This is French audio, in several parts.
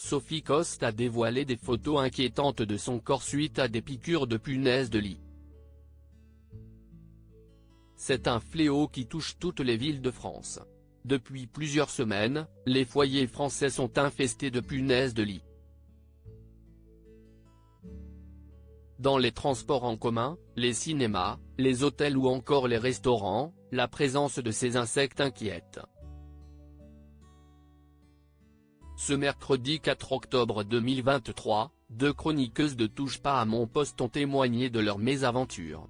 Sophie Coste a dévoilé des photos inquiétantes de son corps suite à des piqûres de punaises de lit. C'est un fléau qui touche toutes les villes de France. Depuis plusieurs semaines, les foyers français sont infestés de punaises de lit. Dans les transports en commun, les cinémas, les hôtels ou encore les restaurants, la présence de ces insectes inquiète. Ce mercredi 4 octobre 2023, 2 chroniqueuses de Touche pas à mon poste ont témoigné de leur mésaventure.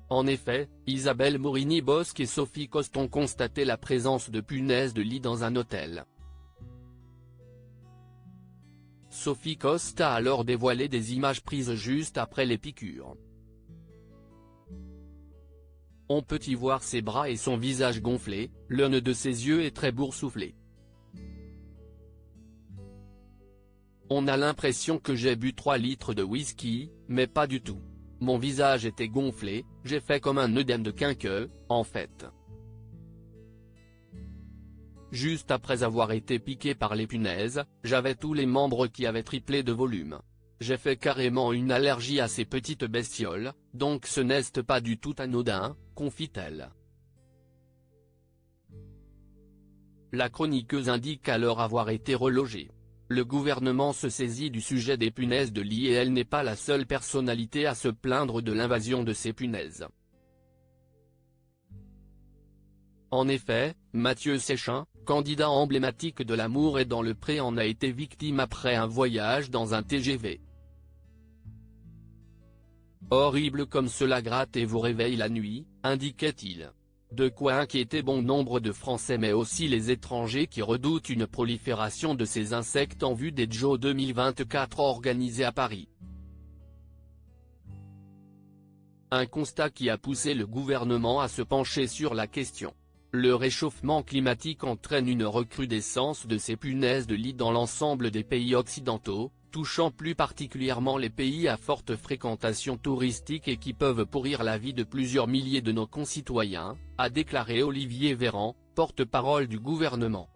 En effet, Isabelle Morini-Bosc et Sophie Coste ont constaté la présence de punaises de lit dans un hôtel. Sophie Coste a alors dévoilé des images prises juste après les piqûres. On peut y voir ses bras et son visage gonflé, l'un de ses yeux est très boursouflé. On a l'impression que j'ai bu 3 litres de whisky, mais pas du tout. Mon visage était gonflé, j'ai fait comme un œdème de quinqueux, en fait. Juste après avoir été piqué par les punaises, j'avais tous les membres qui avaient triplé de volume. J'ai fait carrément une allergie à ces petites bestioles, donc ce n'est pas du tout anodin, confie-t-elle. La chroniqueuse indique alors avoir été relogée. Le gouvernement se saisit du sujet des punaises de lit et elle n'est pas la seule personnalité à se plaindre de l'invasion de ces punaises. En effet, Mathieu Séchin, candidat emblématique de l'Amour est dans le Pré en a été victime après un voyage dans un TGV. Horrible comme cela gratte et vous réveille la nuit, indiquait-il. De quoi inquiéter bon nombre de Français mais aussi les étrangers qui redoutent une prolifération de ces insectes en vue des JO 2024 organisés à Paris. Un constat qui a poussé le gouvernement à se pencher sur la question. Le réchauffement climatique entraîne une recrudescence de ces punaises de lit dans l'ensemble des pays occidentaux, touchant plus particulièrement les pays à forte fréquentation touristique et qui peuvent pourrir la vie de plusieurs milliers de nos concitoyens, a déclaré Olivier Véran, porte-parole du gouvernement.